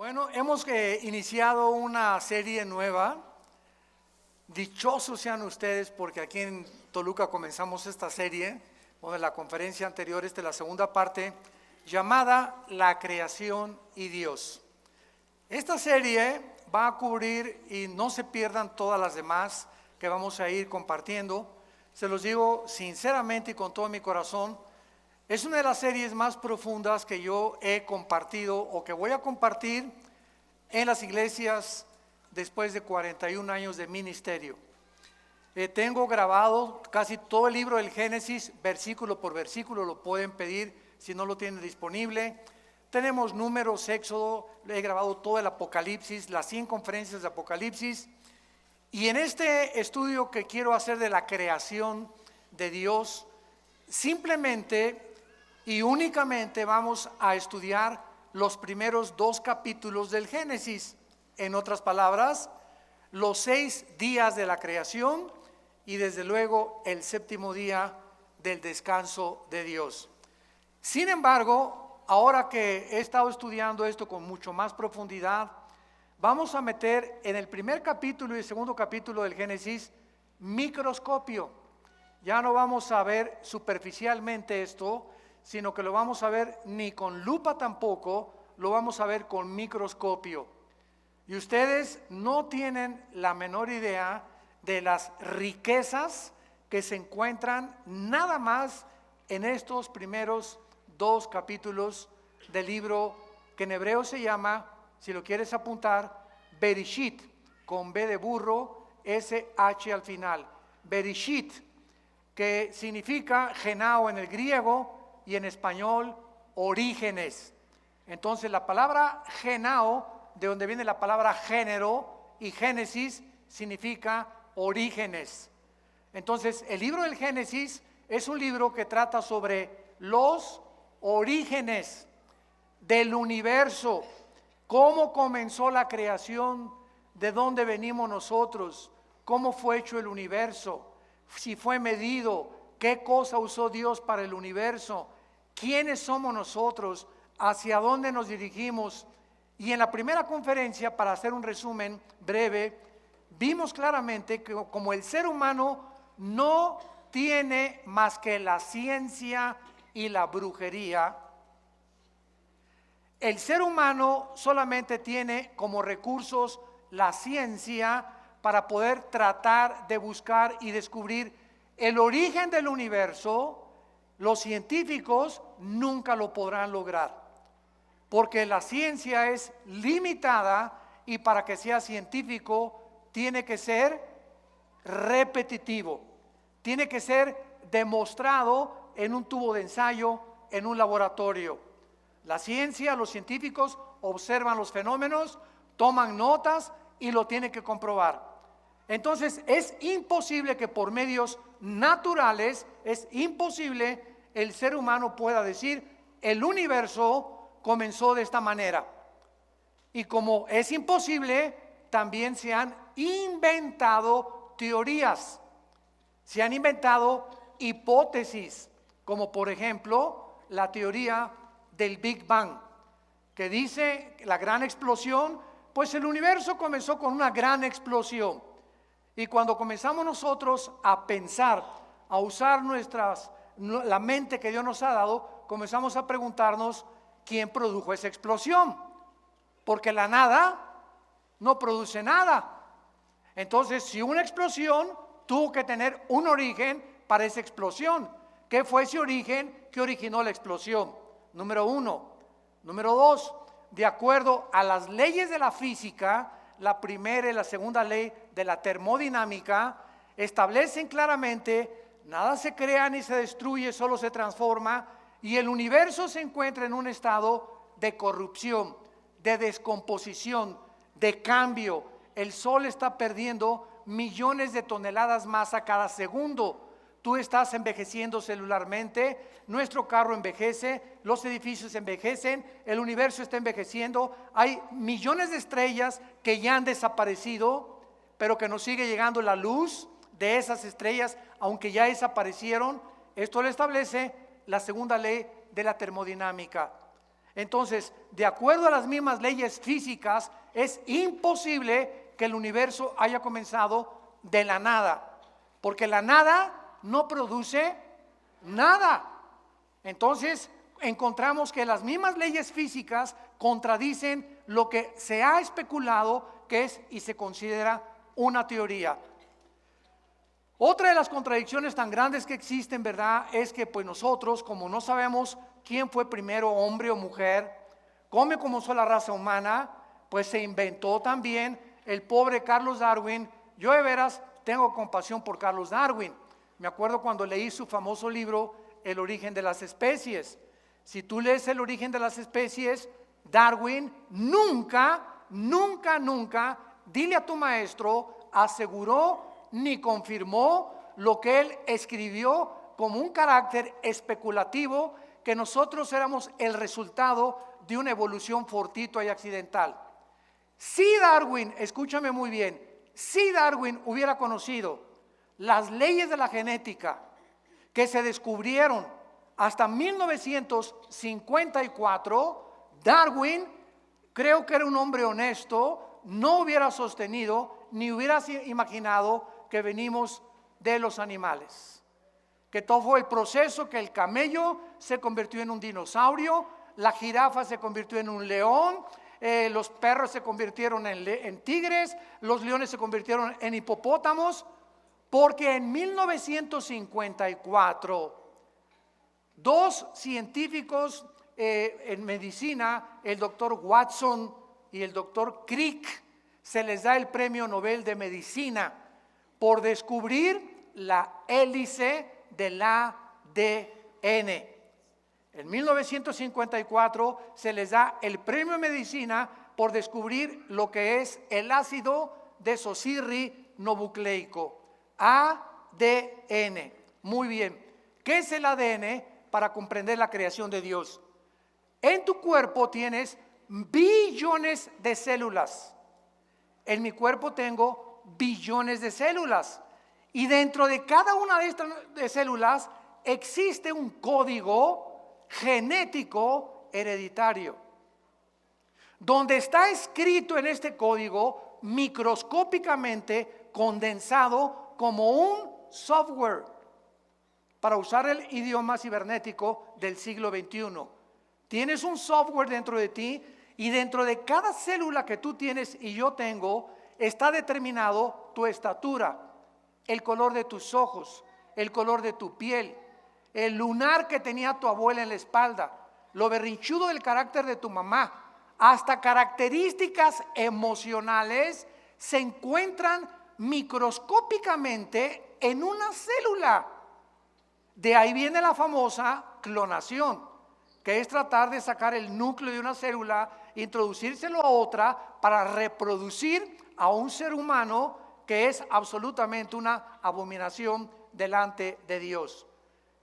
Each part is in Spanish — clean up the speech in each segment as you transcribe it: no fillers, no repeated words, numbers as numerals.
Bueno, hemos iniciado una serie nueva. Dichosos sean ustedes porque aquí en Toluca comenzamos esta serie, o en la conferencia anterior, esta es la segunda parte, llamada La Creación y Dios. Esta serie va a cubrir, y no se pierdan todas las demás que vamos a ir compartiendo, se los digo sinceramente y con todo mi corazón, es una de las series más profundas que yo he compartido o que voy a compartir en las iglesias después de 41 años de ministerio. Tengo grabado casi todo el libro del Génesis, versículo por versículo, lo pueden pedir si no lo tienen disponible. Tenemos Números, Éxodo, he grabado todo el Apocalipsis, las 100 conferencias de Apocalipsis. Y en este estudio que quiero hacer de la creación de Dios, simplemente y únicamente vamos a estudiar los primeros 2 capítulos del Génesis. En otras palabras, los 6 días de la creación y desde luego el 7º día del descanso de Dios. Sin embargo, ahora que he estado estudiando esto con mucho más profundidad, vamos a meter en el primer capítulo y el segundo capítulo del Génesis microscopio. Ya no vamos a ver superficialmente esto, sino que lo vamos a ver ni con lupa tampoco, lo vamos a ver con microscopio. Y ustedes no tienen la menor idea de las riquezas que se encuentran nada más en estos primeros 2 capítulos del libro que en hebreo se llama, si lo quieres apuntar, Bereshit, con B de burro, S-H al final. Bereshit, que significa genao en el griego y en español orígenes. Entonces la palabra genao, de donde viene la palabra género, y Génesis significa orígenes. Entonces el libro del Génesis es un libro que trata sobre los orígenes del universo, cómo comenzó la creación, de dónde venimos nosotros, cómo fue hecho el universo, si fue medido, qué cosa usó Dios para el universo, quiénes somos nosotros, hacia dónde nos dirigimos. Y en la primera conferencia, para hacer un resumen breve, vimos claramente que como el ser humano no tiene más que la ciencia y la brujería, el ser humano solamente tiene como recursos la ciencia para poder tratar de buscar y descubrir el origen del universo. Los científicos nunca lo podrán lograr, porque la ciencia es limitada y para que sea científico tiene que ser repetitivo, tiene que ser demostrado en un tubo de ensayo, en un laboratorio. La ciencia, los científicos observan los fenómenos, toman notas y lo tienen que comprobar. Entonces es imposible que por medios naturales, es imposible el ser humano pueda decir el universo comenzó de esta manera. Y como es imposible, también se han inventado teorías, se han inventado hipótesis, como por ejemplo la teoría del Big Bang, que dice la gran explosión, pues el universo comenzó con una gran explosión. Y cuando comenzamos nosotros a pensar, a usar la mente que Dios nos ha dado, comenzamos a preguntarnos quién produjo esa explosión, porque la nada no produce nada. Entonces, si una explosión tuvo que tener un origen para esa explosión, ¿qué fue ese origen que originó la explosión? Número 1. Número 2, de acuerdo a las leyes de la física, la primera y la segunda ley de la termodinámica establecen claramente: nada se crea ni se destruye, solo se transforma, y el universo se encuentra en un estado de corrupción, de descomposición, de cambio. El sol está perdiendo millones de toneladas más a cada segundo. Tú estás envejeciendo celularmente, nuestro carro envejece, los edificios envejecen, el universo está envejeciendo. Hay millones de estrellas que ya han desaparecido, pero que nos sigue llegando la luz de esas estrellas, aunque ya desaparecieron. Esto lo establece la segunda ley de la termodinámica. Entonces, de acuerdo a las mismas leyes físicas, es imposible que el universo haya comenzado de la nada, porque la nada no produce nada. Entonces, encontramos que las mismas leyes físicas contradicen lo que se ha especulado que es y se considera una teoría. Otra de las contradicciones tan grandes que existen, ¿verdad?, es que pues nosotros, como no sabemos quién fue primero, hombre o mujer, cómo comenzó la raza humana, pues se inventó también el pobre Carlos Darwin. Yo de veras tengo compasión por Carlos Darwin. Me acuerdo cuando leí su famoso libro, El origen de las especies. Si tú lees El origen de las especies, Darwin nunca, dile a tu maestro, aseguró ni confirmó lo que él escribió como un carácter especulativo, que nosotros éramos el resultado de una evolución fortuita y accidental. Si Darwin, escúchame muy bien, si Darwin hubiera conocido las leyes de la genética que se descubrieron hasta 1954, Darwin, creo que era un hombre honesto, no hubiera sostenido ni hubiera imaginado que venimos de los animales, que todo fue el proceso, que el camello se convirtió en un dinosaurio, la jirafa se convirtió en un león, los perros se convirtieron en tigres, los leones se convirtieron en hipopótamos, porque en 1954 dos científicos en medicina, el doctor Watson y el doctor Crick, se les da el premio Nobel de Medicina por descubrir la hélice del ADN. En 1954 se les da el premio de medicina por descubrir lo que es el ácido desoxirribonucleico, ADN. Muy bien, ¿qué es el ADN? Para comprender la creación de Dios. En tu cuerpo tienes billones de células. En mi cuerpo tengo billones de células. Y dentro de cada una de estas células existe un código genético hereditario, donde está escrito en este código microscópicamente condensado como un software, para usar el idioma cibernético del siglo XXI. Tienes un software dentro de ti, y dentro de cada célula que tú tienes y yo tengo está determinado tu estatura, el color de tus ojos, el color de tu piel, el lunar que tenía tu abuela en la espalda, lo berrinchudo del carácter de tu mamá, hasta características emocionales se encuentran microscópicamente en una célula. De ahí viene la famosa clonación, que es tratar de sacar el núcleo de una célula, introducírselo a otra para reproducir a un ser humano, que es absolutamente una abominación delante de Dios.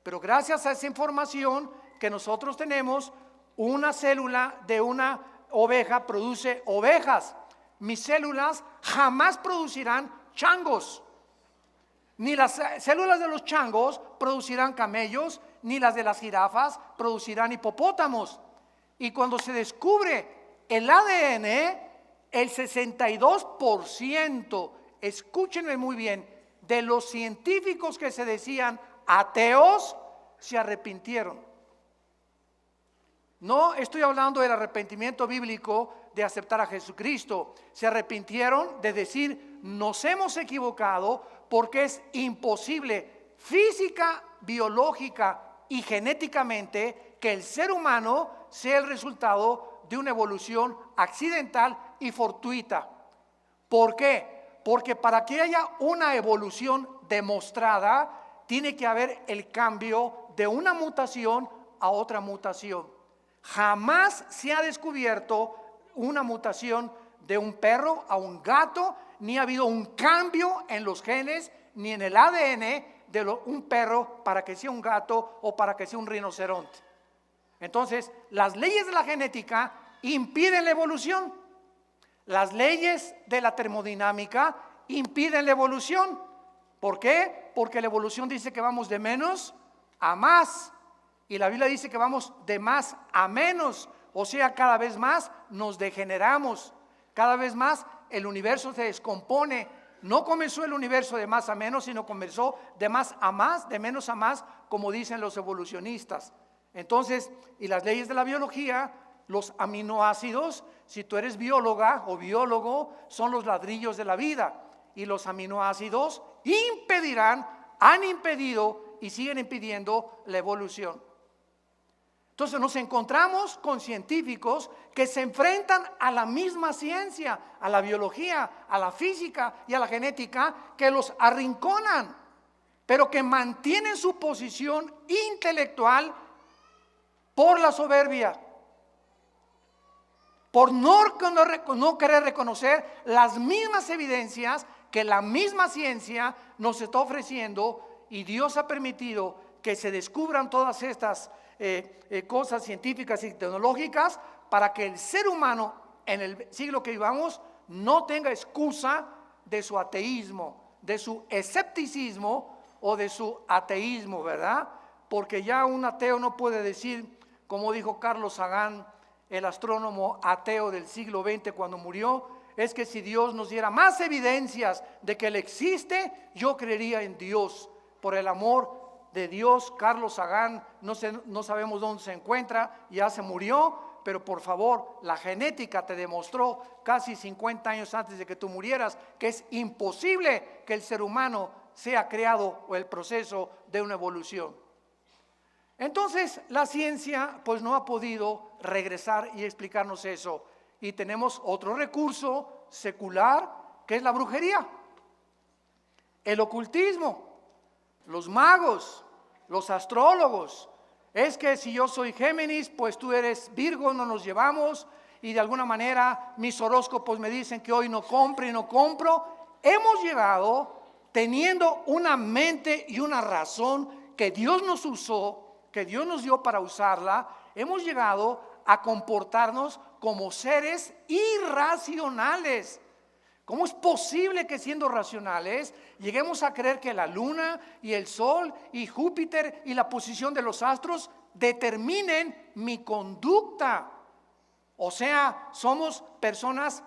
Pero gracias a esa información que nosotros tenemos, una célula de una oveja produce ovejas. Mis células jamás producirán changos, ni las células de los changos producirán camellos, ni las de las jirafas producirán hipopótamos. Y cuando se descubre el ADN, el 62%, escúchenme muy bien, de los científicos que se decían ateos se arrepintieron. No estoy hablando del arrepentimiento bíblico de aceptar a Jesucristo. Se arrepintieron de decir: nos hemos equivocado, porque es imposible física, biológica y genéticamente que el ser humano sea el resultado de una evolución accidental y fortuita. ¿Por qué? Porque para que haya una evolución demostrada, tiene que haber el cambio de una mutación a otra mutación. Jamás se ha descubierto una mutación de un perro a un gato, ni ha habido un cambio en los genes ni en el ADN de un perro para que sea un gato o para que sea un rinoceronte. Entonces, las leyes de la genética impiden la evolución. Las leyes de la termodinámica impiden la evolución. ¿Por qué? Porque la evolución dice que vamos de menos a más, y la Biblia dice que vamos de más a menos. O sea, cada vez más nos degeneramos, cada vez más el universo se descompone. No comenzó el universo de más a menos, sino comenzó de más a más, de menos a más, como dicen los evolucionistas. Entonces, y las leyes de la biología, los aminoácidos, si tú eres bióloga o biólogo, son los ladrillos de la vida. Y los aminoácidos impedirán, han impedido y siguen impidiendo la evolución. Entonces nos encontramos con científicos que se enfrentan a la misma ciencia, a la biología, a la física y a la genética, que los arrinconan, pero que mantienen su posición intelectual por la soberbia, por no querer reconocer las mismas evidencias que la misma ciencia nos está ofreciendo, y Dios ha permitido que se descubran todas estas cosas científicas y tecnológicas para que el ser humano en el siglo que vivamos no tenga excusa de su ateísmo, de su escepticismo o de su ateísmo, ¿verdad? Porque ya un ateo no puede decir, como dijo Carlos Sagan, el astrónomo ateo del siglo XX cuando murió, es que si Dios nos diera más evidencias de que Él existe, yo creería en Dios. Por el amor de Dios, Carlos Sagan, no sabemos dónde se encuentra, ya se murió, pero por favor, la genética te demostró casi 50 años antes de que tú murieras que es imposible que el ser humano sea creado o el proceso de una evolución. Entonces la ciencia pues no ha podido regresar y explicarnos eso, y tenemos otro recurso secular que es la brujería, el ocultismo, los magos, los astrólogos. Es que si yo soy Géminis, pues tú eres Virgo, no nos llevamos, y de alguna manera mis horóscopos me dicen que hoy no compro y no compro. Hemos llegado, teniendo una mente y una razón que Dios nos usó, que Dios nos dio para usarla, hemos llegado a comportarnos como seres irracionales. ¿Cómo es posible que siendo racionales lleguemos a creer que la luna y el sol y Júpiter y la posición de los astros determinen mi conducta? O sea, somos personas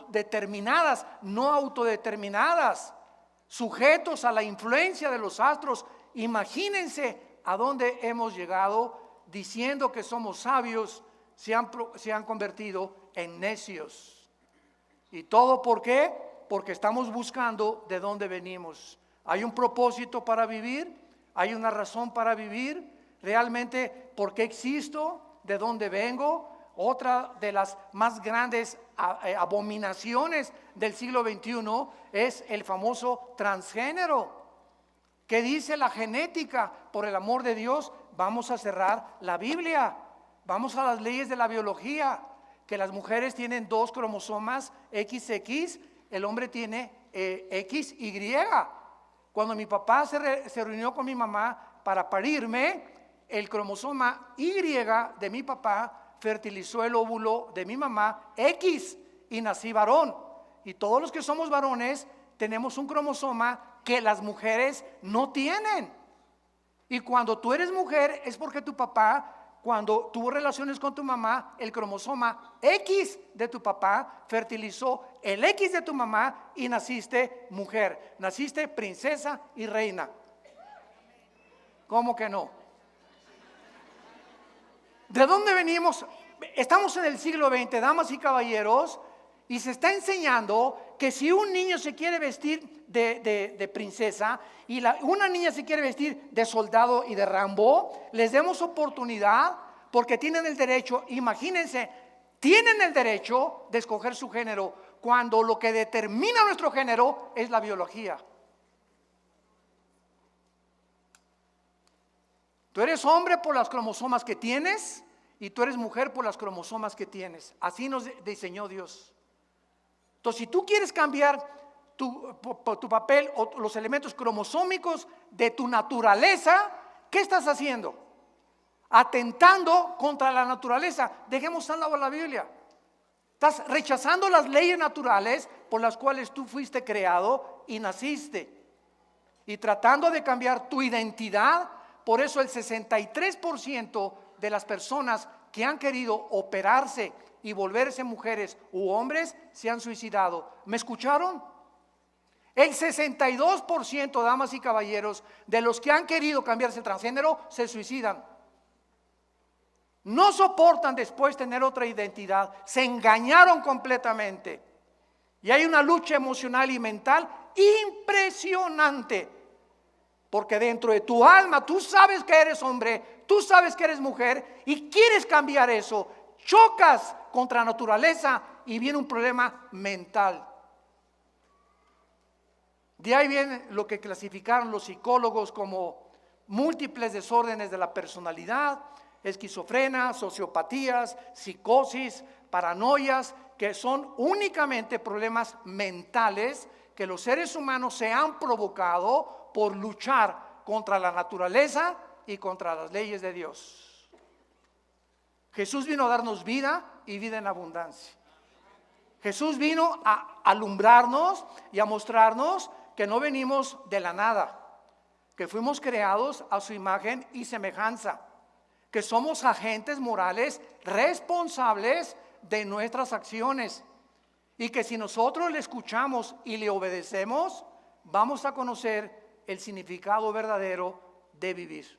determinadas, no autodeterminadas, sujetos a la influencia de los astros. Imagínense a dónde hemos llegado diciendo que somos sabios, se han convertido en necios. ¿Y todo por qué? Porque estamos buscando de dónde venimos. Hay un propósito para vivir, hay una razón para vivir, realmente por qué existo, de dónde vengo. Otra de las más grandes abominaciones del siglo XXI es el famoso transgénero. ¿Qué dice la genética? Por el amor de Dios, vamos a cerrar la Biblia, vamos a las leyes de la biología, que las mujeres tienen 2 cromosomas XX, el hombre tiene XY. Cuando mi papá se reunió con mi mamá para parirme, el cromosoma Y de mi papá fertilizó el óvulo de mi mamá X y nací varón. Y todos los que somos varones tenemos un cromosoma que las mujeres no tienen. Y cuando tú eres mujer es porque tu papá, cuando tuvo relaciones con tu mamá, el cromosoma X de tu papá fertilizó el X de tu mamá y naciste mujer, naciste princesa y reina. ¿Cómo que no? ¿De dónde venimos? Estamos en el siglo XX, damas y caballeros, y se está enseñando que si un niño se quiere vestir de princesa y una niña se quiere vestir de soldado y de Rambo, les demos oportunidad porque tienen el derecho, imagínense, tienen el derecho de escoger su género cuando lo que determina nuestro género es la biología. Tú eres hombre por las cromosomas que tienes y tú eres mujer por las cromosomas que tienes. Así nos diseñó Dios. Entonces, si tú quieres cambiar tu papel o los elementos cromosómicos de tu naturaleza, ¿qué estás haciendo? Atentando contra la naturaleza. Dejemos a un lado la Biblia. Estás rechazando las leyes naturales por las cuales tú fuiste creado y naciste. Y tratando de cambiar tu identidad. Por eso el 63% de las personas que han querido operarse y volverse mujeres u hombres se han suicidado. ¿Me escucharon? El 62%, damas y caballeros, de los que han querido cambiarse el transgénero se suicidan. No soportan después tener otra identidad, se engañaron completamente. Y hay una lucha emocional y mental impresionante, porque dentro de tu alma tú sabes que eres hombre, tú sabes que eres mujer y quieres cambiar eso. Chocas contra la naturaleza y viene un problema mental. De ahí viene lo que clasificaron los psicólogos como múltiples desórdenes de la personalidad, esquizofrenia, sociopatías, psicosis, paranoias, que son únicamente problemas mentales que los seres humanos se han provocado por luchar contra la naturaleza y contra las leyes de Dios. Jesús vino a darnos vida y vida en abundancia. Jesús vino a alumbrarnos y a mostrarnos que no venimos de la nada, que fuimos creados a su imagen y semejanza, que somos agentes morales responsables de nuestras acciones y que si nosotros le escuchamos y le obedecemos, vamos a conocer el significado verdadero de vivir.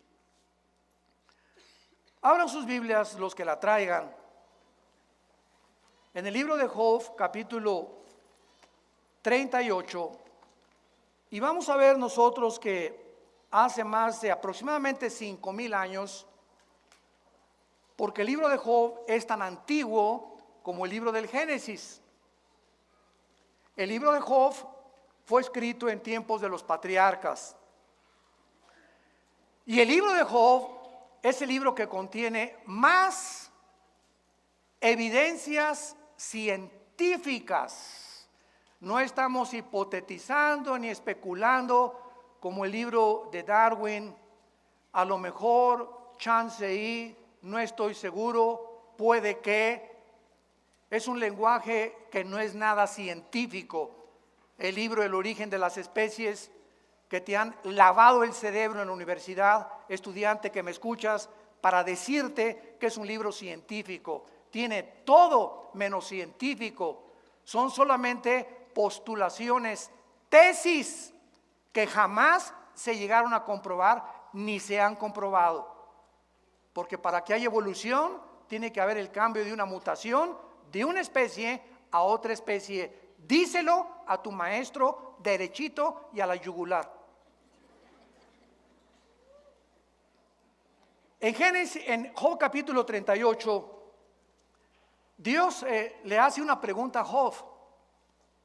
Abran sus Biblias los que la traigan. En el libro de Job, capítulo 38, y vamos a ver nosotros que hace más de aproximadamente 5,000 años, porque el libro de Job es tan antiguo como el libro del Génesis. El libro de Job fue escrito en tiempos de los patriarcas. Y el libro de Job es el libro que contiene más evidencias científicas. No estamos hipotetizando ni especulando como el libro de Darwin. A lo mejor, chance y, no estoy seguro, puede que. Es un lenguaje que no es nada científico. El libro El origen de las especies, que te han lavado el cerebro en la universidad, estudiante que me escuchas, para decirte que es un libro científico. Tiene todo menos científico. Son solamente postulaciones, tesis que jamás se llegaron a comprobar ni se han comprobado. Porque para que haya evolución tiene que haber el cambio de una mutación de una especie a otra especie. Díselo a tu maestro derechito y a la yugular. En Job capítulo 38, Dios le hace una pregunta a Job.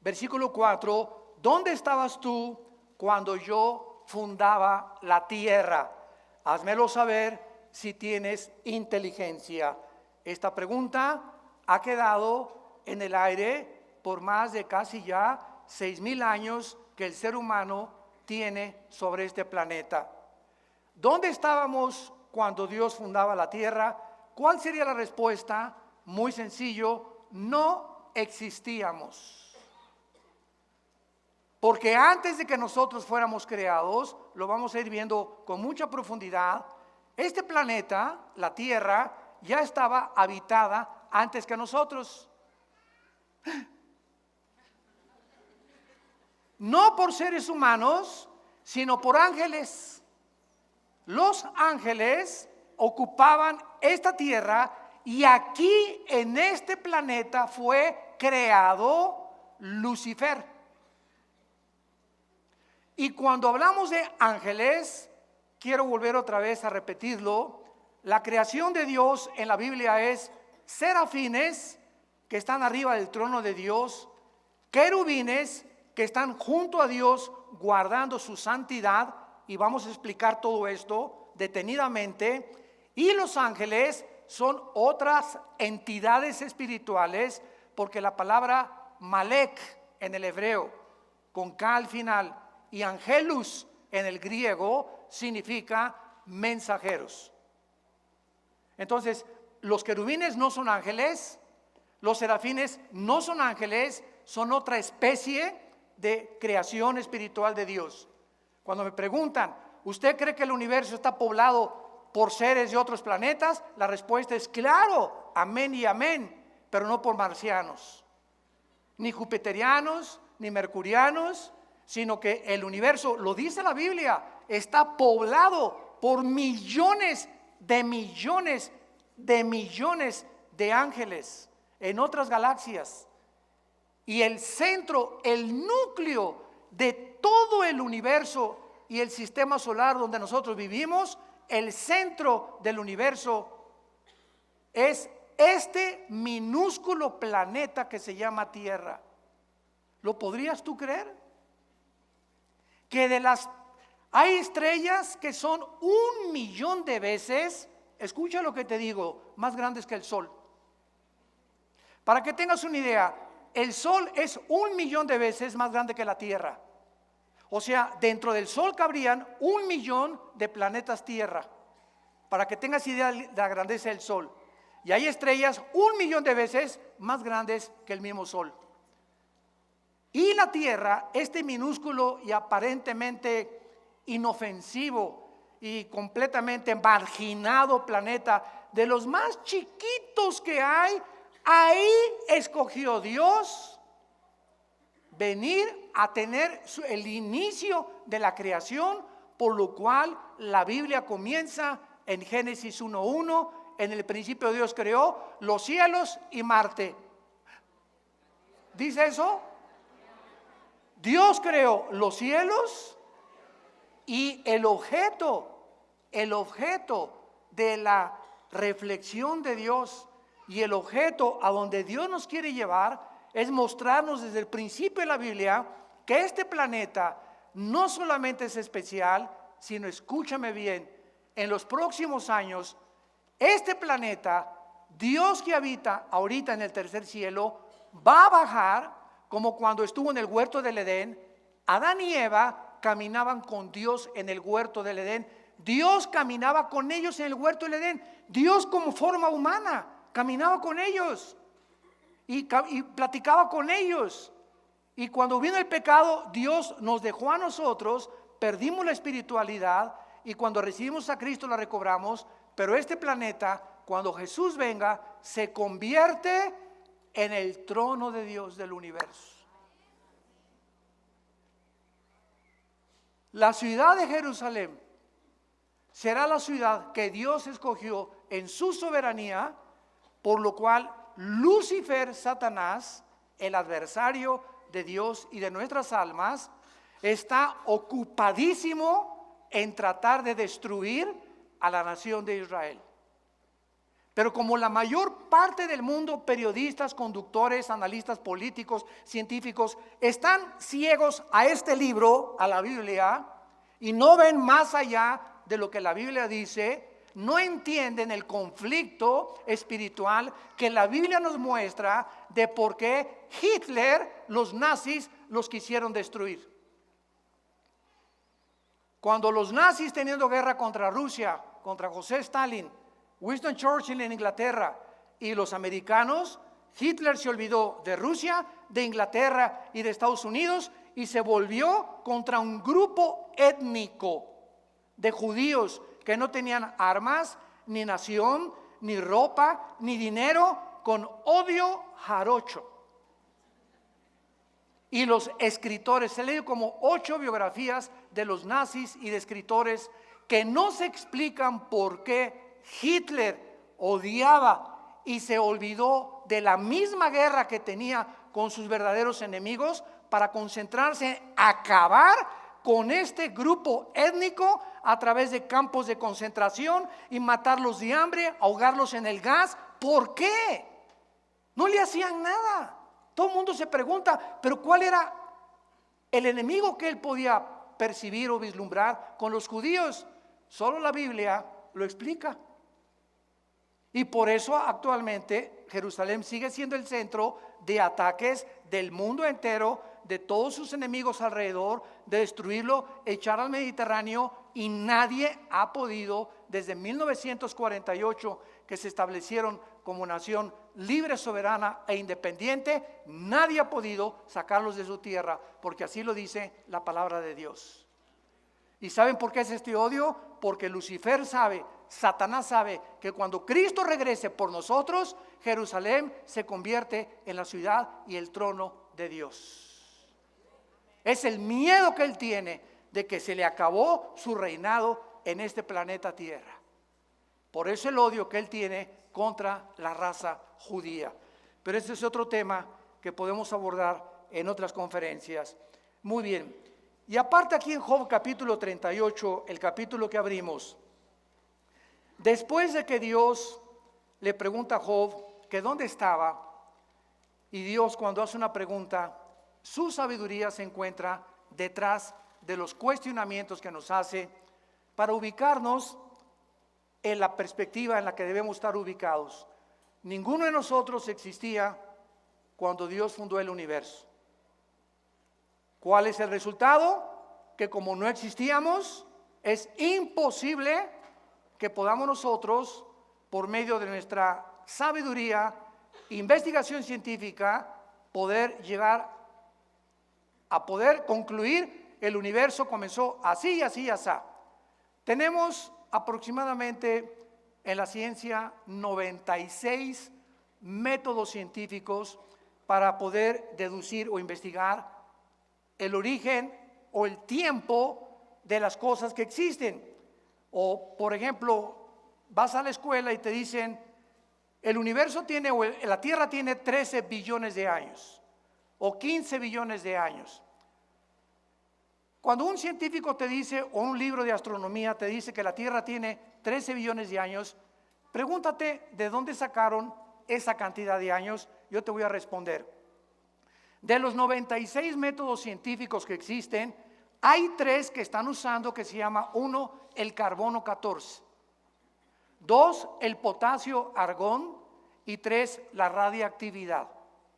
Versículo 4, ¿dónde estabas tú cuando yo fundaba la tierra? Házmelo saber si tienes inteligencia. Esta pregunta ha quedado en el aire por más de casi ya 6,000 años que el ser humano tiene sobre este planeta. ¿Dónde estábamos cuando Dios fundaba la tierra? ¿Cuál sería la respuesta? Muy sencillo, no existíamos. Porque antes de que nosotros fuéramos creados, lo vamos a ir viendo con mucha profundidad, este planeta, la Tierra, ya estaba habitada antes que nosotros. No por seres humanos, sino por ángeles. Los ángeles ocupaban esta tierra y aquí en este planeta fue creado Lucifer. Y cuando hablamos de ángeles, quiero volver otra vez a repetirlo, la creación de Dios en la Biblia es serafines que están arriba del trono de Dios, querubines que están junto a Dios guardando su santidad, y vamos a explicar todo esto detenidamente, y los ángeles son otras entidades espirituales, porque la palabra Malek en el hebreo, con K al final, y angelus en el griego significa mensajeros. Entonces, los querubines no son ángeles, los serafines no son ángeles, son otra especie de creación espiritual de Dios. Cuando me preguntan, ¿usted cree que el universo está poblado por seres de otros planetas? La respuesta es claro, amén y amén, pero no por marcianos, ni jupiterianos, ni mercurianos, sino que el universo, lo dice la Biblia, está poblado por millones de millones de millones de ángeles en otras galaxias. Y el centro, el núcleo de todo el universo y el sistema solar donde nosotros vivimos, el centro del universo es este minúsculo planeta que se llama Tierra. ¿Lo podrías tú creer? Que hay estrellas que son 1.000.000 de veces, escucha lo que te digo, más grandes que el Sol. Para que tengas una idea, el Sol es 1.000.000 de veces más grande que la Tierra. O sea, dentro del Sol cabrían 1.000.000 de planetas Tierra. Para que tengas idea de la grandeza del Sol. Y hay estrellas 1.000.000 de veces más grandes que el mismo Sol. Y la Tierra, este minúsculo y aparentemente inofensivo y completamente marginado planeta, de los más chiquitos que hay, ahí escogió Dios venir a tener el inicio de la creación, por lo cual la Biblia comienza en Génesis 1:1, en el principio Dios creó los cielos y Marte. ¿Dice eso? Dios creó los cielos y el objeto de la reflexión de Dios y el objeto a donde Dios nos quiere llevar es mostrarnos desde el principio de la Biblia que este planeta no solamente es especial, sino, escúchame bien, en los próximos años, este planeta, Dios que habita ahorita en el tercer cielo, va a bajar como cuando estuvo en el huerto del Edén. Adán y Eva caminaban con Dios en el huerto del Edén. Dios caminaba con ellos en el huerto del Edén. Dios como forma humana caminaba con ellos y platicaba con ellos. Y cuando vino el pecado, Dios nos dejó a nosotros, perdimos la espiritualidad y cuando recibimos a Cristo la recobramos. Pero este planeta, cuando Jesús venga, se convierte en el trono de Dios del universo. La ciudad de Jerusalén será la ciudad que Dios escogió en su soberanía, por lo cual Lucifer, Satanás, el adversario de Dios y de nuestras almas, está ocupadísimo en tratar de destruir a la nación de Israel. Pero como la mayor parte del mundo, periodistas, conductores, analistas políticos, científicos, están ciegos a este libro, a la Biblia, y no ven más allá de lo que la Biblia dice, no entienden el conflicto espiritual que la Biblia nos muestra de por qué Hitler, los nazis, los quisieron destruir. Cuando los nazis teniendo guerra contra Rusia, contra José Stalin, Winston Churchill en Inglaterra y los americanos, Hitler se olvidó de Rusia, de Inglaterra y de Estados Unidos y se volvió contra un grupo étnico de judíos que no tenían armas, ni nación, ni ropa, ni dinero, con odio jarocho. Y los escritores, se leen como 8 biografías de los nazis y de escritores que no se explican por qué Hitler odiaba y se olvidó de la misma guerra que tenía con sus verdaderos enemigos para concentrarse en acabar con este grupo étnico a través de campos de concentración y matarlos de hambre, ahogarlos en el gas. ¿Por qué? No le hacían nada. Todo el mundo se pregunta, pero ¿cuál era el enemigo que él podía percibir o vislumbrar con los judíos? Solo la Biblia lo explica. Y por eso actualmente Jerusalén sigue siendo el centro de ataques del mundo entero, de todos sus enemigos alrededor, de destruirlo, echar al Mediterráneo, y nadie ha podido, desde 1948 que se establecieron como nación libre, soberana e independiente, nadie ha podido sacarlos de su tierra, porque así lo dice la palabra de Dios. ¿Y saben por qué es este odio? Porque Lucifer sabe Satanás sabe que cuando Cristo regrese por nosotros, Jerusalén se convierte en la ciudad y el trono de Dios. Es el miedo que él tiene de que se le acabó su reinado en este planeta Tierra. Por eso el odio que él tiene contra la raza judía. Pero este es otro tema que podemos abordar en otras conferencias. Muy bien. Y aparte aquí en Job capítulo 38, el capítulo que abrimos, después de que Dios le pregunta a Job que dónde estaba, y Dios cuando hace una pregunta, su sabiduría se encuentra detrás de los cuestionamientos que nos hace para ubicarnos en la perspectiva en la que debemos estar ubicados. Ninguno de nosotros existía cuando Dios fundó el universo. ¿Cuál es el resultado? Que como no existíamos, es imposible que podamos nosotros, por medio de nuestra sabiduría, investigación científica, poder llegar a poder concluir el universo comenzó así, así, así. Tenemos aproximadamente en la ciencia 96 métodos científicos para poder deducir o investigar el origen o el tiempo de las cosas que existen. O, por ejemplo, vas a la escuela y te dicen, el universo tiene, o la Tierra tiene 13 billones de años, o 15 billones de años. Cuando un científico te dice, o un libro de astronomía te dice que la Tierra tiene 13 billones de años, pregúntate de dónde sacaron esa cantidad de años. Yo te voy a responder. De los 96 métodos científicos que existen, hay 3 que están usando que se llama, 1, el carbono 14, 2, el potasio argón y 3, la radiactividad.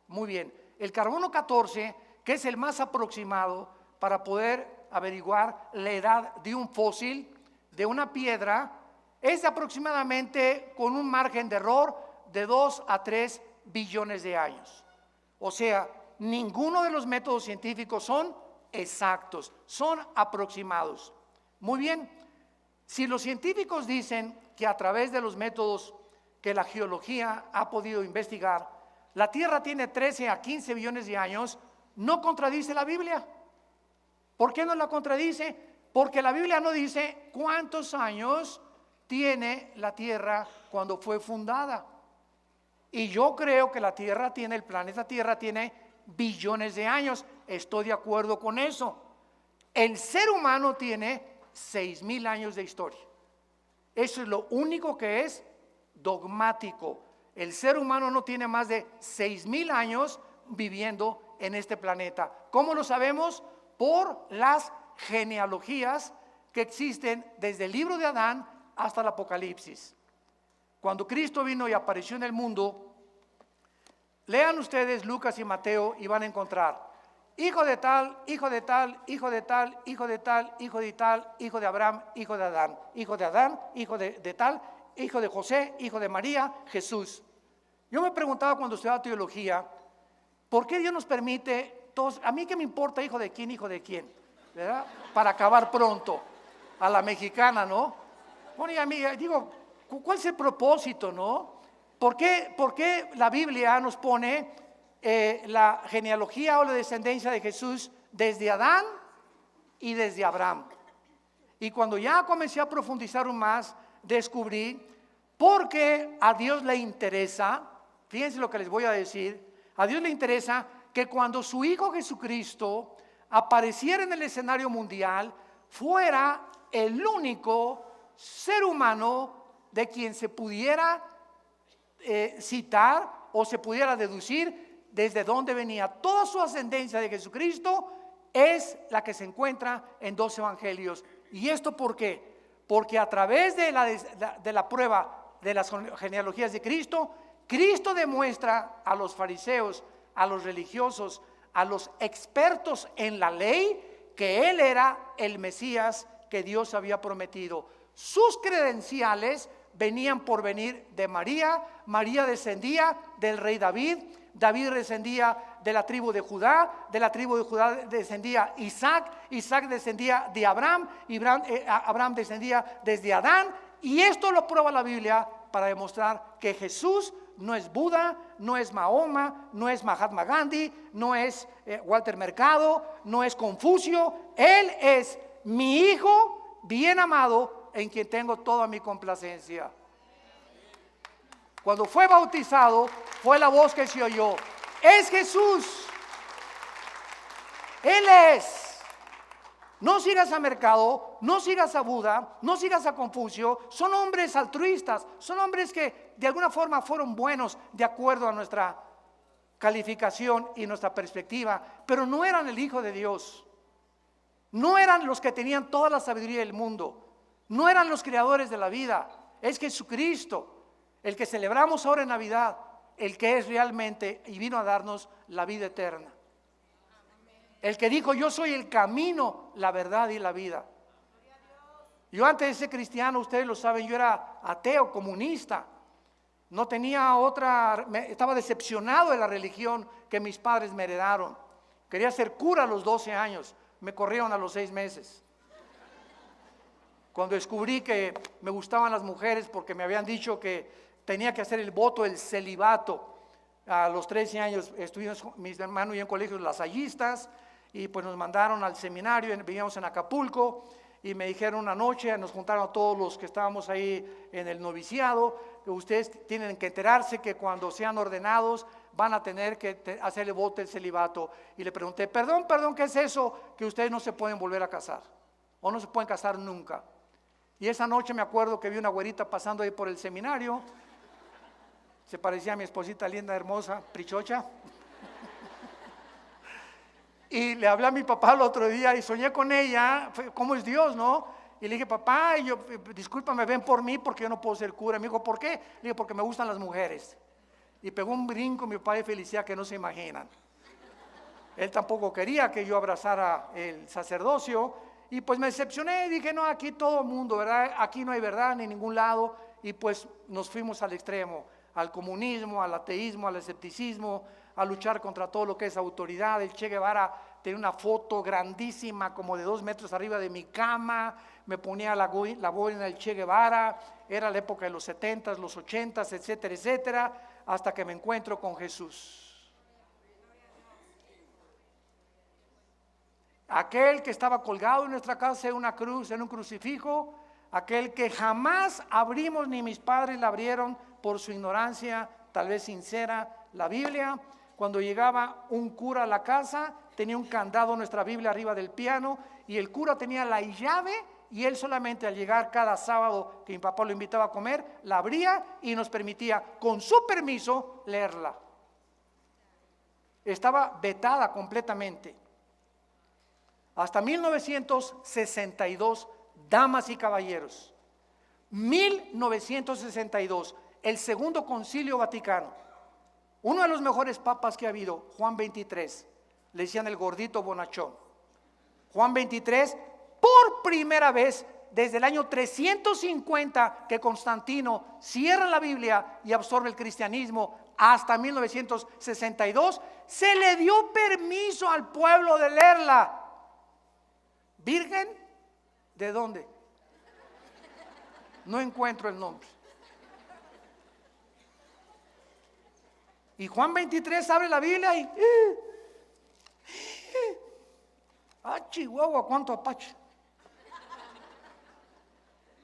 Muy bien, el carbono 14, que es el más aproximado para poder averiguar la edad de un fósil, de una piedra, es aproximadamente con un margen de error de 2 a 3 billones de años. O sea, ninguno de los métodos científicos son exactos, son aproximados. Muy bien, si los científicos dicen que a través de los métodos que la geología ha podido investigar, la Tierra tiene 13 a 15 billones de años, ¿no contradice la Biblia? ¿Por qué no la contradice? Porque la Biblia no dice cuántos años tiene la Tierra cuando fue fundada. Y yo creo que la Tierra tiene, el planeta Tierra tiene billones de años. Estoy de acuerdo con eso. El ser humano tiene 6,000 años de historia. Eso es lo único que es dogmático. El ser humano no tiene más de 6,000 años viviendo en este planeta. ¿Cómo lo sabemos? Por las genealogías que existen desde el libro de Adán hasta el Apocalipsis. Cuando Cristo vino y apareció en el mundo, lean ustedes Lucas y Mateo y van a encontrar hijo de tal, hijo de tal, hijo de tal, hijo de tal, hijo de tal, hijo de Abraham, hijo de Adán, hijo de Adán, hijo de tal, hijo de José, hijo de María, Jesús. Yo me preguntaba cuando estudiaba teología, ¿por qué Dios nos permite todos? A mí qué me importa hijo de quién, ¿verdad? Para acabar pronto, a la mexicana, ¿no? Bueno, y a mí, digo, ¿cuál es el propósito, no? ¿Por qué la Biblia nos pone la genealogía o la descendencia de Jesús desde Adán y desde Abraham? Y cuando ya comencé a profundizar aún más, descubrí porque a Dios le interesa, fíjense lo que les voy a decir, a Dios le interesa que cuando su Hijo Jesucristo apareciera en el escenario mundial, fuera el único ser humano de quien se pudiera citar o se pudiera deducir desde dónde venía. Toda su ascendencia de Jesucristo es la que se encuentra en 2 evangelios. ¿Y esto por qué? Porque a través de la prueba de las genealogías de Cristo, Cristo demuestra a los fariseos, a los religiosos, a los expertos en la ley, que Él era el Mesías que Dios había prometido. Sus credenciales venían por venir de María. María descendía del rey David. David descendía de la tribu de Judá. De la tribu de Judá descendía Isaac. Isaac descendía de Abraham. Abraham descendía desde Adán. Y esto lo prueba la Biblia para demostrar que Jesús no es Buda, no es Mahoma, no es Mahatma Gandhi, no es Walter Mercado, no es Confucio. Él es mi Hijo bien amado, en quien tengo toda mi complacencia. Cuando fue bautizado, fue la voz que se oyó: es Jesús. Él es. No sigas a Mercado, no sigas a Buda, no sigas a Confucio. Son hombres altruistas, son hombres que de alguna forma fueron buenos de acuerdo a nuestra calificación y nuestra perspectiva, pero no eran el Hijo de Dios. No eran los que tenían toda la sabiduría del mundo, no eran los creadores de la vida. Es Jesucristo, el que celebramos ahora en Navidad, el que es realmente y vino a darnos la vida eterna. El que dijo: yo soy el camino, la verdad y la vida. Yo antes de ser cristiano, ustedes lo saben, yo era ateo, comunista. No tenía otra, estaba decepcionado de la religión que mis padres me heredaron. Quería ser cura a los 12 años, me corrieron a los 6 meses. Cuando descubrí que me gustaban las mujeres, porque me habían dicho que tenía que hacer el voto del celibato. A los 13 años estuvimos, mis hermanos y yo, en colegios lasallistas, y pues nos mandaron al seminario, vivíamos en Acapulco, y me dijeron una noche, nos juntaron a todos los que estábamos ahí en el noviciado, que ustedes tienen que enterarse que cuando sean ordenados van a tener que hacer el voto del celibato. Y le pregunté: perdón, ¿qué es eso? Que ustedes no se pueden volver a casar, o no se pueden casar nunca. Y esa noche me acuerdo que vi una güerita pasando ahí por el seminario, se parecía a mi esposita linda, hermosa, prichocha. Y le hablé a mi papá el otro día y soñé con ella, ¿cómo es Dios, no? Y le dije: papá, discúlpame, ven por mí porque yo no puedo ser cura. Me dijo: ¿por qué? Le dije: porque me gustan las mujeres. Y pegó un brinco mi papá de felicidad que no se imaginan. Él tampoco quería que yo abrazara el sacerdocio, y pues me decepcioné y dije: no, aquí todo el mundo, ¿verdad? Aquí no hay verdad ni en ningún lado. Y pues nos fuimos al extremo, al comunismo, al ateísmo, al escepticismo, a luchar contra todo lo que es autoridad. El Che Guevara tenía una foto grandísima, como de 2 metros arriba de mi cama, me ponía la boina del Che Guevara. Era la época de los 70s, los 80s, etcétera, etcétera, hasta que me encuentro con Jesús. Aquel que estaba colgado en nuestra casa en una cruz, en un crucifijo, aquel que jamás abrimos, ni mis padres la abrieron por su ignorancia, tal vez sincera, la Biblia. Cuando llegaba un cura a la casa, tenía un candado, nuestra Biblia, arriba del piano, y el cura tenía la llave, y él solamente al llegar cada sábado que mi papá lo invitaba a comer, la abría y nos permitía, con su permiso, leerla. Estaba vetada completamente. Hasta 1962, damas y caballeros, 1962, el Segundo Concilio Vaticano. Uno de los mejores papas que ha habido, Juan 23, le decían el gordito bonachón. Juan 23, por primera vez desde el año 350 que Constantino cierra la Biblia y absorbe el cristianismo, hasta 1962, se le dio permiso al pueblo de leerla. ¿Virgen? ¿De dónde? No encuentro el nombre. Y Juan 23 abre la Biblia y Chihuahua, cuánto apache.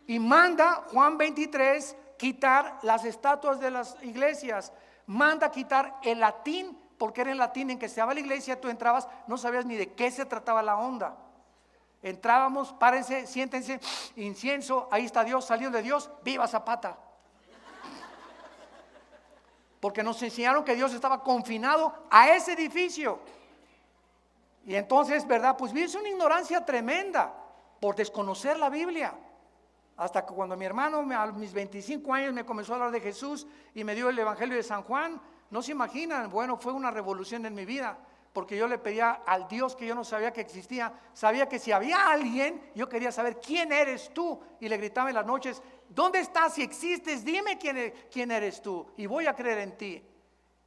Y manda Juan 23 quitar las estatuas de las iglesias, manda quitar el latín, porque era en latín en que se daba la iglesia. Tú entrabas, no sabías ni de qué se trataba la onda. Entrábamos, párense, siéntense, incienso, ahí está Dios, salió de Dios, viva Zapata. Porque nos enseñaron que Dios estaba confinado a ese edificio. Y entonces, ¿verdad? Pues es una ignorancia tremenda por desconocer la Biblia. Hasta que cuando mi hermano a mis 25 años me comenzó a hablar de Jesús y me dio el Evangelio de San Juan, no se imaginan, bueno, fue una revolución en mi vida. Porque yo le pedía al Dios que yo no sabía que existía. Sabía que si había alguien, yo quería saber quién eres tú. Y le gritaba en las noches: ¿dónde estás? Si existes, dime quién eres tú, y voy a creer en ti.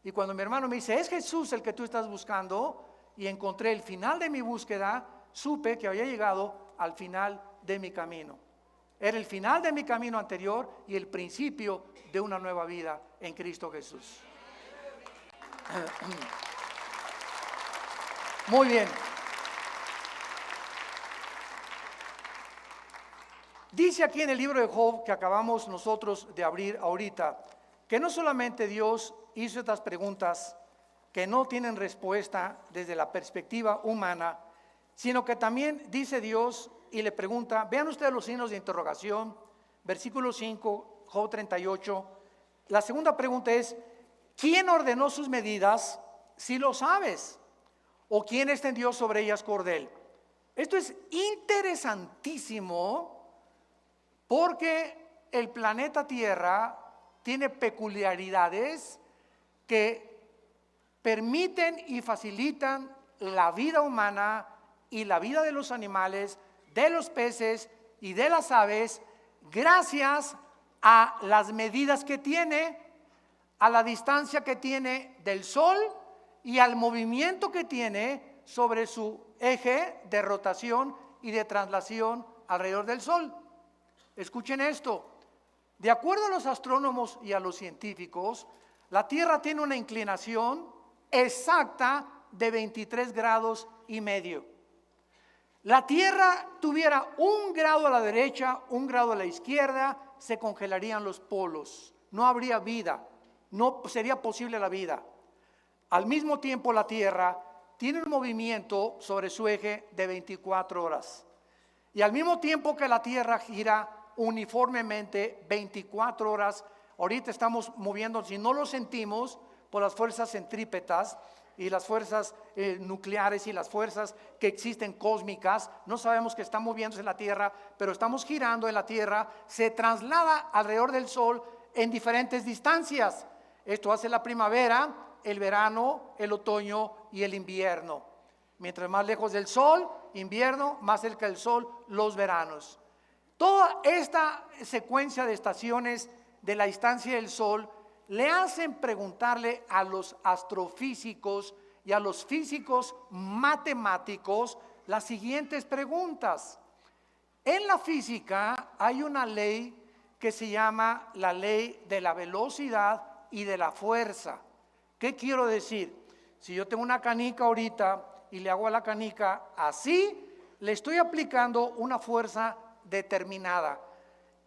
Y cuando mi hermano me dice: es Jesús el que tú estás buscando, y encontré el final de mi búsqueda, supe que había llegado al final de mi camino. Era el final de mi camino anterior y el principio de una nueva vida en Cristo Jesús. Muy bien. Dice aquí en el libro de Job que acabamos nosotros de abrir ahorita, que no solamente Dios hizo estas preguntas que no tienen respuesta desde la perspectiva humana, sino que también dice Dios y le pregunta, vean ustedes los signos de interrogación, versículo 5, Job 38. La segunda pregunta es, ¿quién ordenó sus medidas? Si lo sabes. ¿O quién extendió sobre ellas cordel? Esto es interesantísimo porque el planeta Tierra tiene peculiaridades que permiten y facilitan la vida humana y la vida de los animales, de los peces y de las aves, gracias a las medidas que tiene, a la distancia que tiene del Sol y al movimiento que tiene sobre su eje de rotación y de traslación alrededor del Sol. Escuchen esto, de acuerdo a los astrónomos y a los científicos, la Tierra tiene una inclinación exacta de 23 grados y medio. La Tierra tuviera 1 grado a la derecha, 1 grado a la izquierda, se congelarían los polos, no habría vida, no sería posible la vida. Al mismo tiempo la Tierra tiene un movimiento sobre su eje de 24 horas. Y al mismo tiempo que la Tierra gira uniformemente 24 horas, ahorita estamos moviendo, si no lo sentimos, por las fuerzas centrípetas y las fuerzas nucleares y las fuerzas que existen cósmicas, no sabemos que está moviéndose la Tierra, pero estamos girando en la Tierra, se traslada alrededor del Sol en diferentes distancias. Esto hace la primavera, el verano, el otoño y el invierno. Mientras más lejos del Sol, invierno, más cerca del Sol, los veranos. Toda esta secuencia de estaciones de la distancia del Sol le hacen preguntarle a los astrofísicos y a los físicos matemáticos las siguientes preguntas. En la física hay una ley que se llama la ley de la velocidad y de la fuerza. ¿Qué quiero decir? Si yo tengo una canica ahorita y le hago a la canica así, le estoy aplicando una fuerza determinada.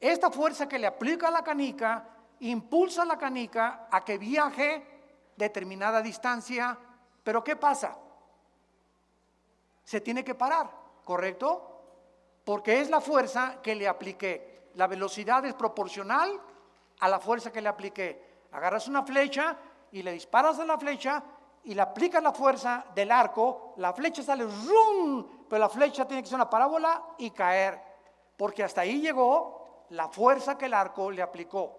Esta fuerza que le aplica a la canica impulsa a la canica a que viaje determinada distancia, pero ¿qué pasa? Se tiene que parar, ¿correcto? Porque es la fuerza que le apliqué. La velocidad es proporcional a la fuerza que le apliqué. Agarras una flecha y le disparas a la flecha y le aplicas la fuerza del arco, la flecha sale ¡rum! Pero la flecha tiene que ser una parábola y caer, porque hasta ahí llegó la fuerza que el arco le aplicó.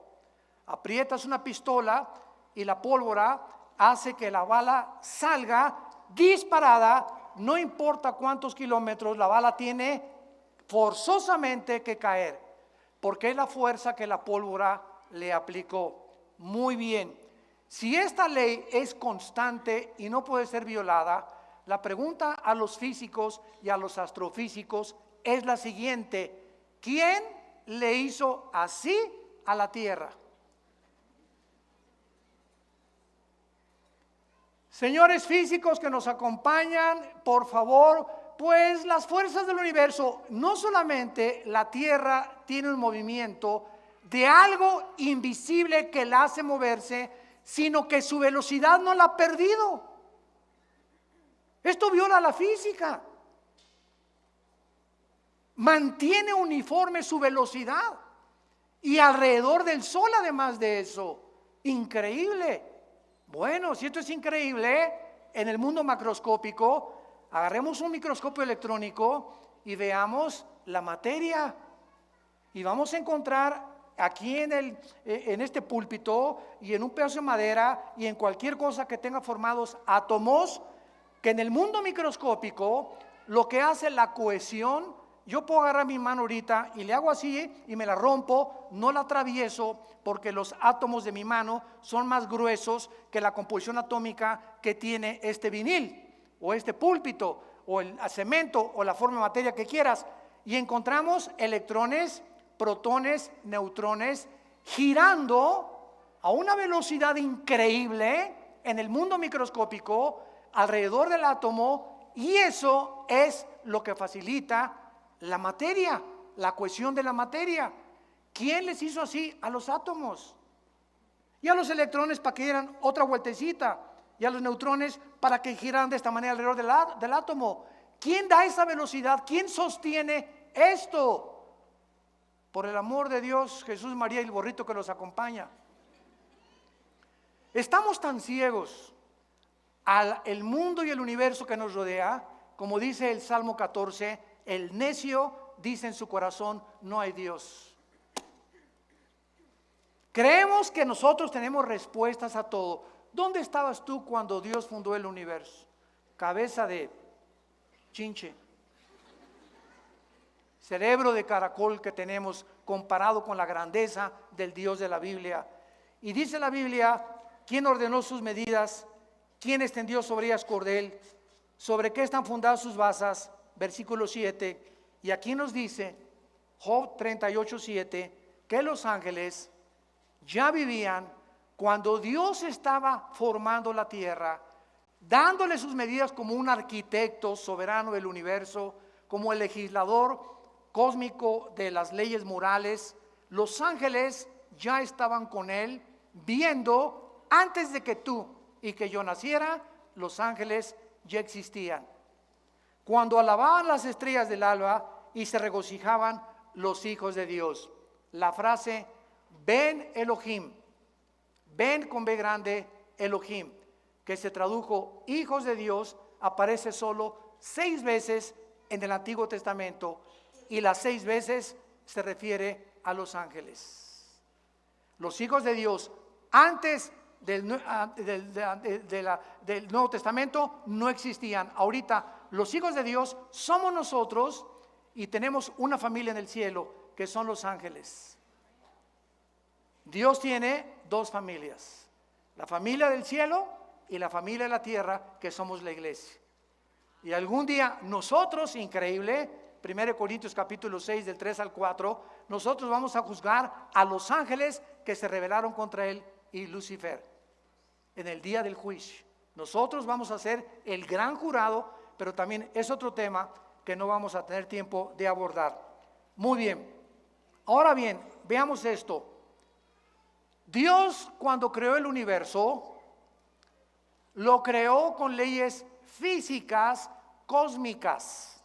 Aprietas una pistola y la pólvora hace que la bala salga disparada, no importa cuántos kilómetros, la bala tiene forzosamente que caer, porque es la fuerza que la pólvora le aplicó. Muy bien, si esta ley es constante y no puede ser violada, la pregunta a los físicos y a los astrofísicos es la siguiente: ¿quién le hizo así a la Tierra? Señores físicos que nos acompañan, por favor, pues las fuerzas del universo, no solamente la Tierra tiene un movimiento de algo invisible que la hace moverse, sino que su velocidad no la ha perdido. Esto viola la física. Mantiene uniforme su velocidad y alrededor del Sol, además de eso. Increíble. Bueno, si esto es increíble, en el mundo macroscópico, agarremos un microscopio electrónico y veamos la materia. Y vamos a encontrar aquí en este púlpito y en un pedazo de madera y en cualquier cosa que tenga formados átomos, que en el mundo microscópico lo que hace la cohesión, yo puedo agarrar mi mano ahorita y le hago así y me la rompo, no la atravieso porque los átomos de mi mano son más gruesos que la composición atómica que tiene este vinil o este púlpito o el cemento o la forma de materia que quieras, y encontramos electrones, protones, neutrones, girando a una velocidad increíble en el mundo microscópico alrededor del átomo, y eso es lo que facilita la materia, la cohesión de la materia. ¿Quién les hizo así? A los átomos. Y a los electrones para que dieran otra vueltecita, y a los neutrones para que giraran de esta manera alrededor del átomo. ¿Quién da esa velocidad? ¿Quién sostiene esto? Por el amor de Dios, Jesús, María y el borrito que los acompaña. Estamos tan ciegos al el mundo y el universo que nos rodea, como dice el Salmo 14, el necio dice en su corazón, no hay Dios. Creemos que nosotros tenemos respuestas a todo. ¿Dónde estabas tú cuando Dios fundó el universo? Cabeza de chinche, cerebro de caracol que tenemos comparado con la grandeza del Dios de la Biblia. Y dice la Biblia, ¿quién ordenó sus medidas? ¿Quién extendió sobre ellas cordel? ¿Sobre qué están fundadas sus basas? Versículo 7. Y aquí nos dice, Job 38:7, que los ángeles ya vivían cuando Dios estaba formando la tierra, dándole sus medidas como un arquitecto soberano del universo, como el legislador cósmico de las leyes morales. Los ángeles ya estaban con él, viendo antes de que tú y que yo naciera, los ángeles ya existían. Cuando alababan las estrellas del alba y se regocijaban los hijos de Dios. La frase, Ben Elohim, Ben con B grande, Elohim, que se tradujo hijos de Dios, aparece solo 6 veces en el Antiguo Testamento, y las 6 veces se refiere a los ángeles. Los hijos de Dios antes del Nuevo Testamento no existían. Ahorita los hijos de Dios somos nosotros, y tenemos una familia en el cielo que son los ángeles. Dios tiene 2 familias, la familia del cielo y la familia de la tierra, que somos la iglesia. Y algún día nosotros, increíble, 1 Corintios capítulo 6 del 3 al 4, nosotros vamos a juzgar a los ángeles que se rebelaron contra él y Lucifer en el día del juicio. Nosotros vamos a ser el gran jurado, pero también es otro tema que no vamos a tener tiempo de abordar. Muy bien, ahora bien, veamos esto. Dios, cuando creó el universo, lo creó con leyes físicas cósmicas.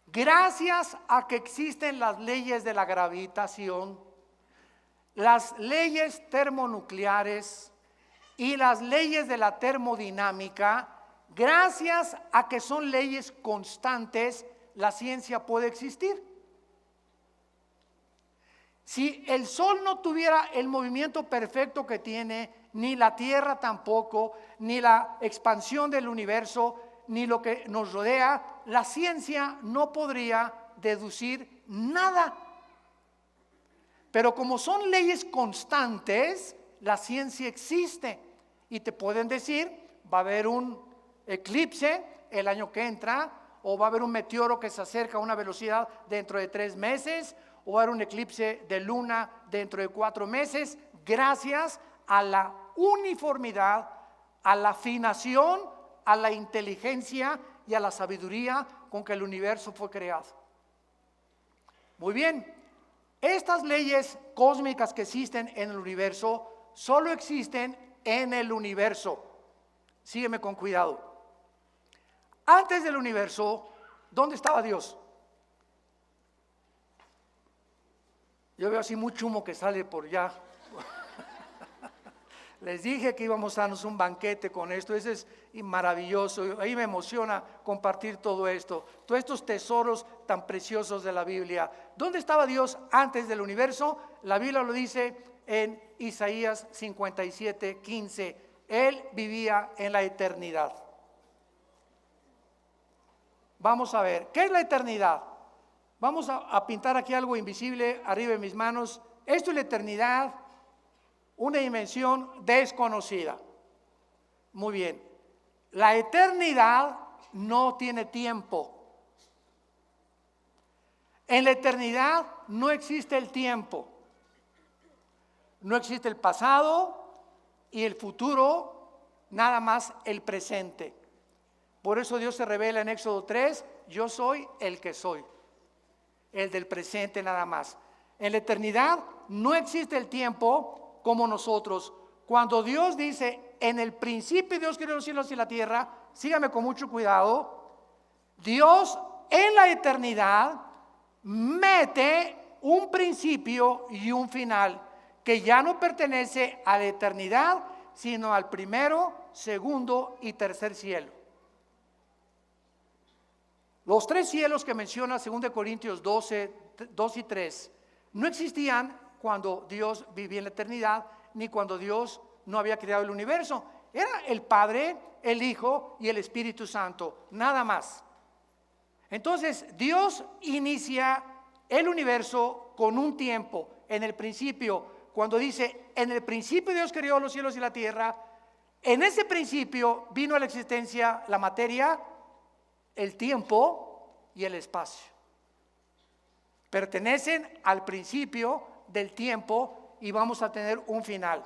Gracias a que existen las leyes de la gravitación, las leyes termonucleares y las leyes de la termodinámica, gracias a que son leyes constantes, la ciencia puede existir. Si el Sol no tuviera el movimiento perfecto que tiene, ni la Tierra tampoco, ni la expansión del universo, ni lo que nos rodea, la ciencia no podría deducir nada. Pero como son leyes constantes, la ciencia existe. Y te pueden decir, va a haber un eclipse el año que entra, o va a haber un meteoro que se acerca a una velocidad dentro de 3 meses, o va a haber un eclipse de luna dentro de 4 meses, gracias a la uniformidad, a la afinación, a la inteligencia y a la sabiduría con que el universo fue creado. Muy bien, estas leyes cósmicas que existen en el universo solo existen en el universo. Sígueme con cuidado. Antes del universo, ¿dónde estaba Dios? Yo veo así mucho humo que sale por allá. Les dije que íbamos a darnos un banquete con esto. Eso es maravilloso. Ahí me emociona compartir todo esto, todos estos tesoros tan preciosos de la Biblia. ¿Dónde estaba Dios antes del universo? La Biblia lo dice en Isaías 57:15. Él vivía en la eternidad. Vamos a ver, ¿qué es la eternidad? Vamos a pintar aquí algo invisible arriba de mis manos. Esto es la eternidad, una dimensión desconocida. Muy bien, la eternidad no tiene tiempo. En la eternidad no existe el tiempo, no existe el pasado y el futuro, nada más el presente. Por eso Dios se revela en Éxodo 3, yo soy el que soy, el del presente nada más. En la eternidad no existe el tiempo como nosotros. Cuando Dios dice, en el principio Dios creó los cielos y la tierra, sígame con mucho cuidado, Dios en la eternidad mete un principio y un final que ya no pertenece a la eternidad, sino al primero, segundo y tercer cielo. Los tres cielos que menciona 2 Corintios 12, 2 y 3, no existían cuando Dios vivía en la eternidad, ni cuando Dios no había creado el universo. Era el Padre, el Hijo y el Espíritu Santo, nada más. Entonces, Dios inicia el universo con un tiempo. En el principio, cuando dice, en el principio Dios creó los cielos y la tierra, en ese principio vino a la existencia la materia, el tiempo y el espacio. Pertenecen al principio del tiempo y vamos a tener un final.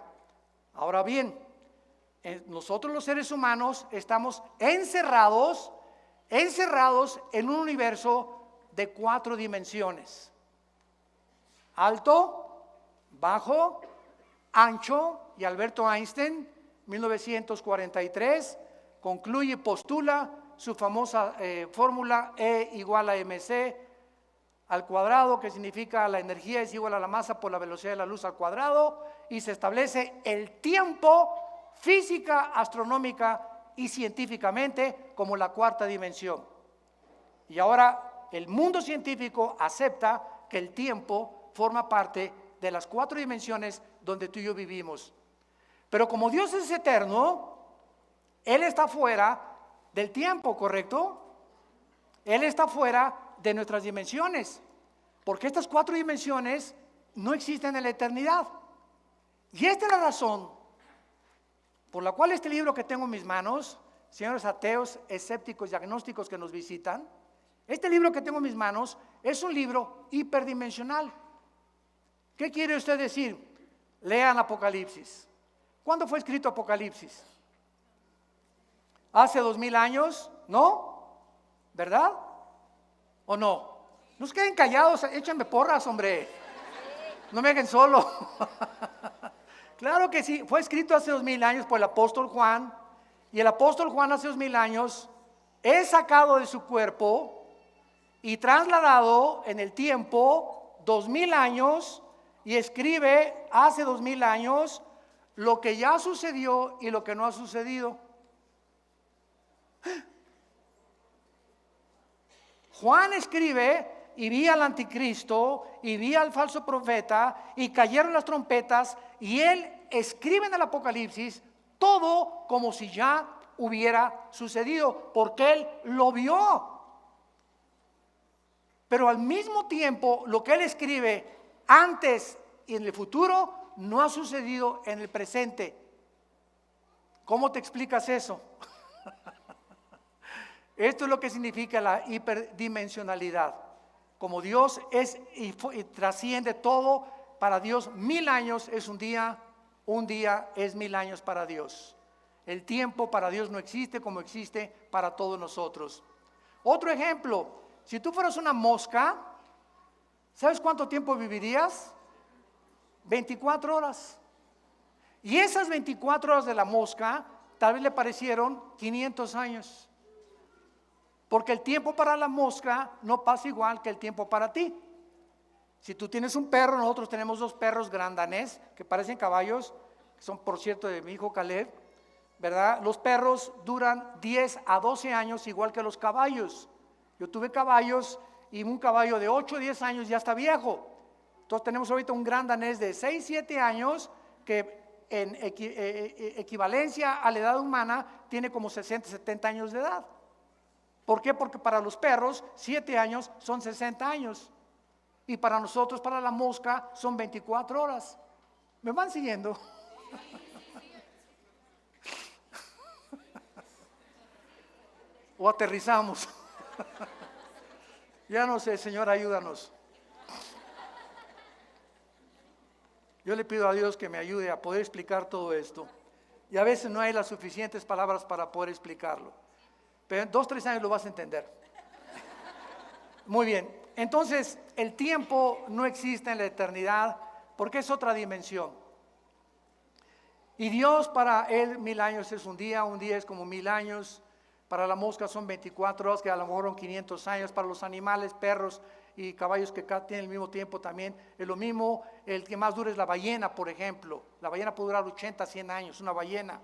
Ahora bien, nosotros los seres humanos estamos encerrados en un universo de 4 dimensiones: alto, bajo, ancho. Y Alberto Einstein, 1943, concluye y postula su famosa fórmula E igual a mc al cuadrado, que significa la energía es igual a la masa por la velocidad de la luz al cuadrado, y se establece el tiempo física, astronómica y científicamente como la 4ª dimensión. Y ahora el mundo científico acepta que el tiempo forma parte de las 4 dimensiones donde tú y yo vivimos. Pero como Dios es eterno, Él está fuera del tiempo, ¿correcto? Él está fuera de nuestras dimensiones, porque estas 4 dimensiones no existen en la eternidad. Y esta es la razón por la cual este libro que tengo en mis manos, señores ateos, escépticos y agnósticos que nos visitan, este libro que tengo en mis manos es un libro hiperdimensional. ¿Qué quiere usted decir? Lean Apocalipsis. ¿Cuándo fue escrito Apocalipsis? ¿Hace 2000 años? ¿No? ¿Verdad? ¿O no? No se queden callados, échenme porras, hombre. No me dejen solo. Claro que sí, fue escrito hace 2000 años por el apóstol Juan. Y el apóstol Juan hace 2000 años es sacado de su cuerpo y trasladado en el tiempo 2000 años y escribe hace 2000 años lo que ya sucedió y lo que no ha sucedido. Juan escribe y vi al anticristo y vi al falso profeta y cayeron las trompetas, y él escribe en el Apocalipsis todo como si ya hubiera sucedido, porque él lo vio. Pero al mismo tiempo lo que él escribe antes y en el futuro no ha sucedido en el presente. ¿Cómo te explicas eso? Esto es lo que significa la hiperdimensionalidad. Como Dios es y trasciende todo, para Dios 1000 años es un día es 1000 años para Dios. El tiempo para Dios no existe como existe para todos nosotros. Otro ejemplo, si tú fueras una mosca, ¿sabes cuánto tiempo vivirías? 24 horas. Y esas 24 horas de la mosca tal vez le parecieron 500 años. Porque el tiempo para la mosca no pasa igual que el tiempo para ti. Si tú tienes un perro, nosotros tenemos 2 perros grandanés que parecen caballos, que son por cierto de mi hijo Caleb, ¿verdad? Los perros duran 10 a 12 años igual que los caballos. Yo tuve caballos y un caballo de 8 o 10 años ya está viejo. Entonces tenemos ahorita un gran danés de 6, 7 años que en equivalencia a la edad humana tiene como 60, 70 años de edad. ¿Por qué? Porque para los perros 7 años son 60 años y para nosotros, para la mosca, son 24 horas. ¿Me van siguiendo? O aterrizamos. Ya no sé, Señor, ayúdanos. Yo le pido a Dios que me ayude a poder explicar todo esto. Y a veces no hay las suficientes palabras para poder explicarlo. Pero en 2, 3 años lo vas a entender. Muy bien. Entonces, el tiempo no existe en la eternidad porque es otra dimensión. Y Dios, para Él 1000 años es un día es como 1000 años. Para la mosca son 24 horas, que a lo mejor son 500 años. Para los animales, perros y caballos que tienen el mismo tiempo también es lo mismo. El que más dura es la ballena, por ejemplo. La ballena puede durar 80, 100 años, una ballena.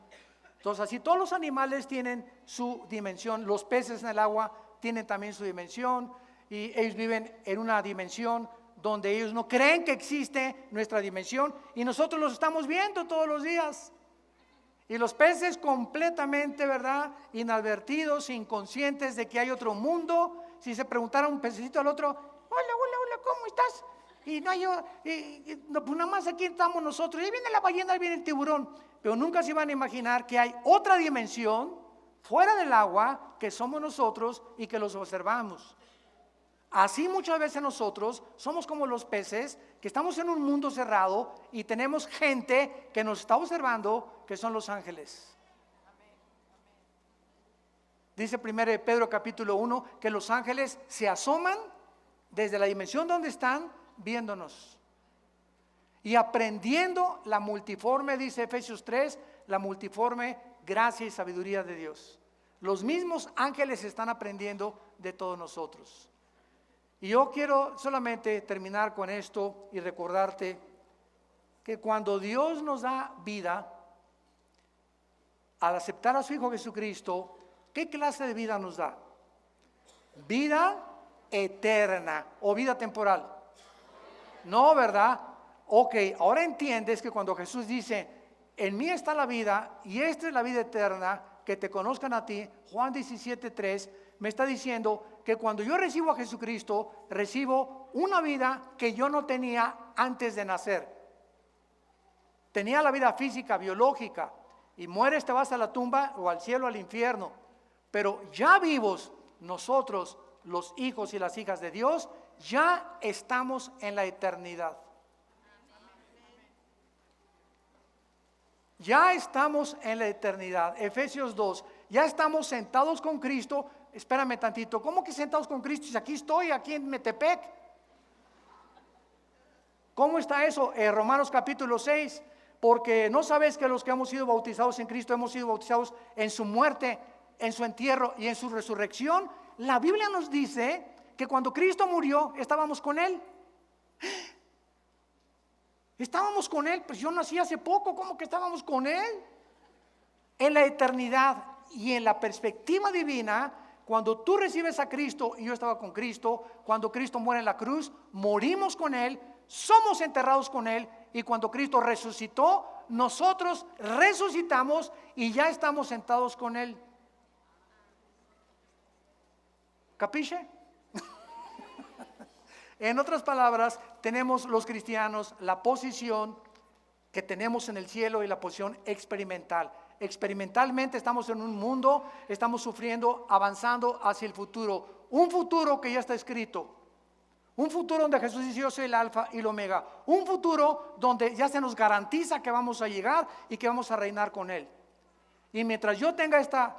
Entonces, así todos los animales tienen su dimensión. Los peces en el agua tienen también su dimensión, y ellos viven en una dimensión donde ellos no creen que existe nuestra dimensión, y nosotros los estamos viendo todos los días. Y los peces completamente, ¿verdad?, inadvertidos, inconscientes de que hay otro mundo. Si se preguntara un pececito al otro: hola, ¿cómo estás? Y no, no, pues nada más aquí estamos nosotros. Ahí viene la ballena, ahí viene el tiburón. Pero nunca se van a imaginar que hay otra dimensión fuera del agua, que somos nosotros y que los observamos. Así muchas veces nosotros somos como los peces, que estamos en un mundo cerrado y tenemos gente que nos está observando, que son los ángeles. Dice 1 Pedro capítulo 1 que los ángeles se asoman desde la dimensión donde están viéndonos y aprendiendo la multiforme, dice Efesios 3, la multiforme gracia y sabiduría de Dios. Los mismos ángeles están aprendiendo de todos nosotros. Y yo quiero solamente terminar con esto y recordarte que cuando Dios nos da vida, al aceptar a su Hijo Jesucristo, ¿qué clase de vida nos da? Vida eterna o vida temporal. No, ¿verdad? Ok, ahora entiendes que cuando Jesús dice: en mí está la vida y esta es la vida eterna, que te conozcan a ti, Juan 17:3, me está diciendo que cuando yo recibo a Jesucristo, recibo una vida que yo no tenía antes de nacer. Tenía la vida física, biológica, y mueres, te vas a la tumba o al cielo, al infierno. Pero ya vivos, nosotros, los hijos y las hijas de Dios, ya estamos en la eternidad. Ya estamos en la eternidad. Efesios 2, ya estamos sentados con Cristo. Espérame tantito, ¿cómo que sentados con Cristo? Si aquí estoy, aquí en Metepec. ¿Cómo está eso? Romanos capítulo 6, porque no sabes que los que hemos sido bautizados en Cristo hemos sido bautizados en su muerte, en su entierro y en su resurrección. La Biblia nos dice que cuando Cristo murió, estábamos con Él. Estábamos con Él, pues yo nací hace poco, ¿cómo que estábamos con Él? En la eternidad y en la perspectiva divina, cuando tú recibes a Cristo, y yo estaba con Cristo, cuando Cristo muere en la cruz, morimos con Él, somos enterrados con Él, y cuando Cristo resucitó, nosotros resucitamos y ya estamos sentados con Él. ¿Capiche? En otras palabras, tenemos los cristianos la posición que tenemos en el cielo y la posición experimental. Experimentalmente estamos en un mundo, estamos sufriendo, avanzando hacia el futuro. Un futuro que ya está escrito. Un futuro donde Jesús dice: yo soy el alfa y el omega. Un futuro donde ya se nos garantiza que vamos a llegar y que vamos a reinar con Él. Y mientras yo tenga esta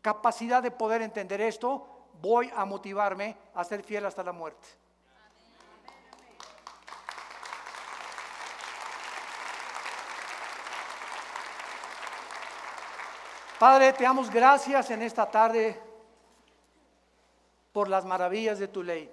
capacidad de poder entender esto, voy a motivarme a ser fiel hasta la muerte. Padre, te damos gracias en esta tarde por las maravillas de tu ley.